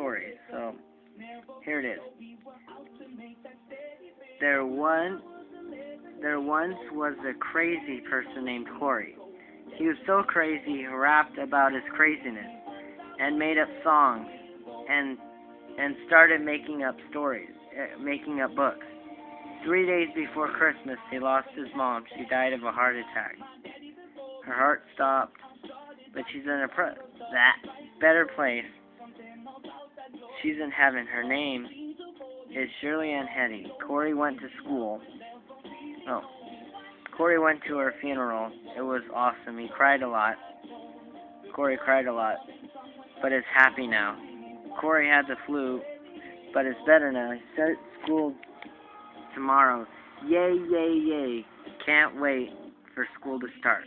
story. So here it is. There once was a crazy person named Corey. He was so crazy he rapped about his craziness and made up songs and started making up books. 3 days before Christmas, he lost his mom. She died of a heart attack. Her heart stopped, but she's in a better place. She's in heaven. Her name is Shirley Ann Hetty. Corey went to her funeral. It was awesome. He cried a lot. Corey cried a lot, but is happy now. Corey had the flu, but is better now. He starts school tomorrow. Yay, yay, yay. Can't wait for school to start.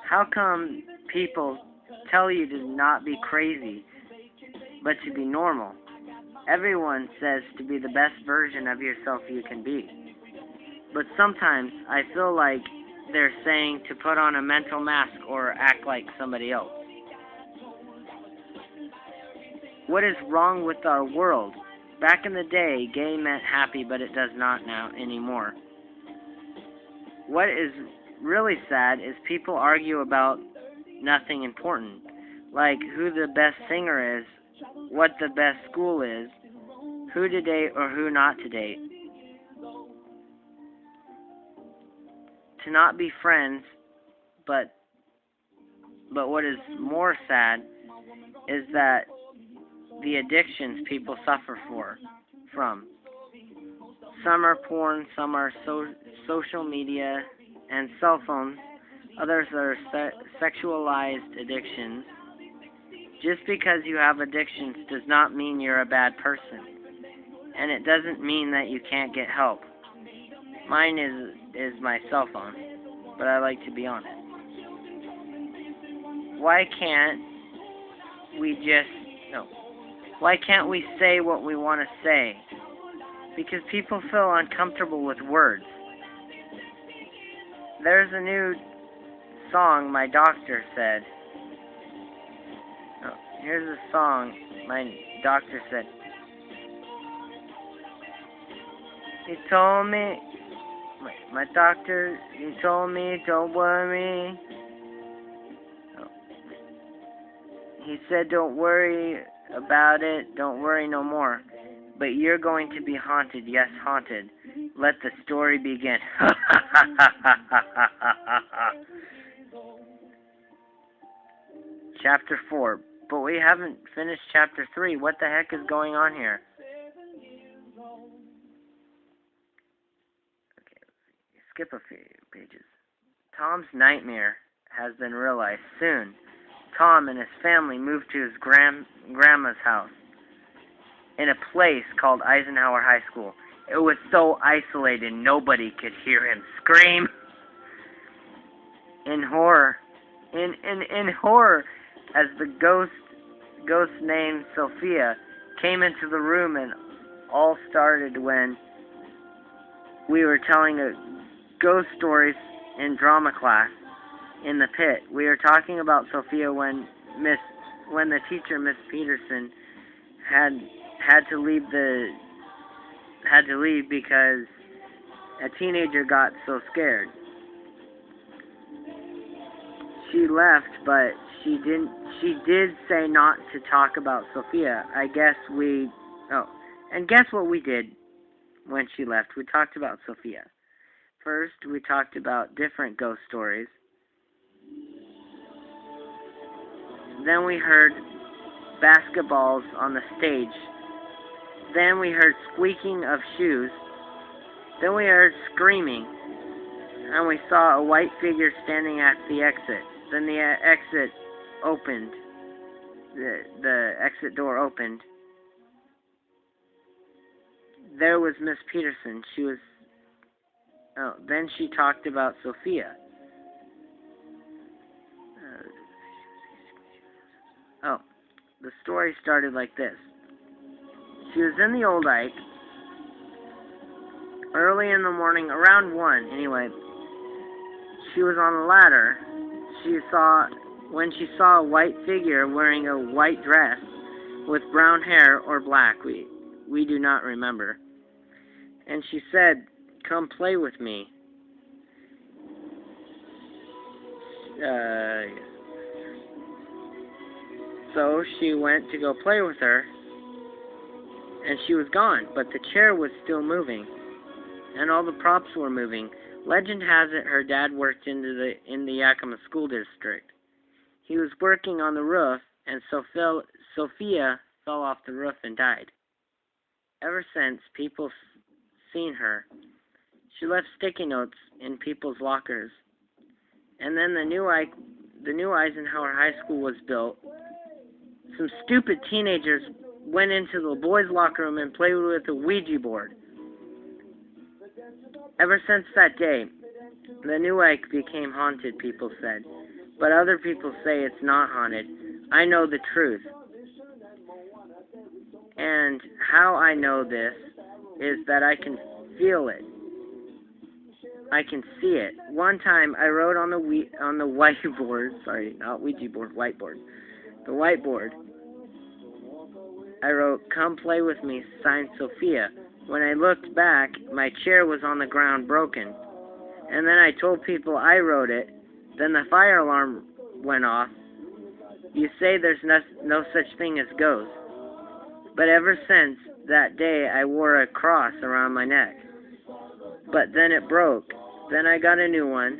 How come people tell you to not be crazy, but to be normal? Everyone says to be the best version of yourself you can be. But sometimes I feel like they're saying to put on a mental mask or act like somebody else. What is wrong with our world? Back in the day, gay meant happy, but it does not now anymore. What is really sad is people argue about nothing important, like who the best singer is, what the best school is, who to date or who not to date. To not be friends, but what is more sad is that the addictions people suffer from. Some are porn, some are social media and cell phones, others are sexualized addictions. Just because you have addictions does not mean you're a bad person, and it doesn't mean that you can't get help. Mine is my cell phone, but I like to be on it. Why can't we say what we want to say? Because people feel uncomfortable with words. There's a new song my doctor said. Oh, here's a song my doctor said. He told me, my doctor, he told me, don't worry. Oh. He said, don't worry about it, don't worry no more. But you're going to be haunted, yes, haunted. Let the story begin. Chapter 4. But we haven't finished Chapter 3. What the heck is going on here? Okay, skip a few pages. Tom's nightmare has been realized. Soon, Tom and his family moved to his grandma's house in a place called Eisenhower High School. It was so isolated nobody could hear him scream. In horror, as the ghost named Sophia came into the room, and all started when we were telling ghost stories in drama class in the pit. We were talking about Sophia when the teacher, Miss Peterson, had to leave because a teenager got so scared. She left, but she did say not to talk about Sophia. And guess what we did when she left? We talked about Sophia. First, we talked about different ghost stories. Then we heard basketballs on the stage. Then we heard squeaking of shoes. Then we heard screaming. And we saw a white figure standing at the exit. Then the exit opened. The exit door opened. There was Miss Peterson. Then she talked about Sophia. The story started like this. She was in the old Ike, early in the morning, around 1 anyway. She was on a ladder. When she saw a white figure wearing a white dress with brown hair or black, we do not remember. And she said, "Come play with me." So she went to go play with her, and she was gone, but the chair was still moving, and all the props were moving. Legend has it her dad worked in the Yakima school district. He was working on the roof, and Sophia fell off the roof and died. Ever since, people seen her. She left sticky notes in people's lockers. And then the new Eisenhower High School was built. Some stupid teenagers went into the boys' locker room and played with a Ouija board. Ever since that day, the new Ike became haunted, people said. But other people say it's not haunted. I know the truth. And how I know this is that I can feel it. I can see it. One time I wrote on the whiteboard, sorry, not Ouija board, whiteboard. The whiteboard. I wrote, "Come play with me, signed Sophia." When I looked back, my chair was on the ground broken. And then I told people I wrote it. Then the fire alarm went off. You say there's no such thing as ghosts. But ever since that day, I wore a cross around my neck. But then it broke. Then I got a new one.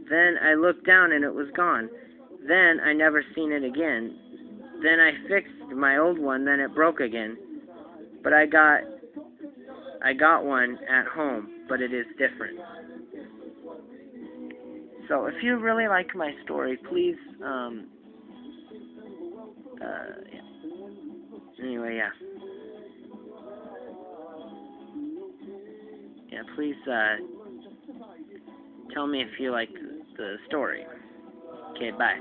Then I looked down and it was gone. Then I never seen it again. Then I fixed my old one, then it broke again. But I got one at home, but it is different. So if you really like my story, please, yeah. Anyway, yeah. Yeah, please, tell me if you like the story. Okay, bye.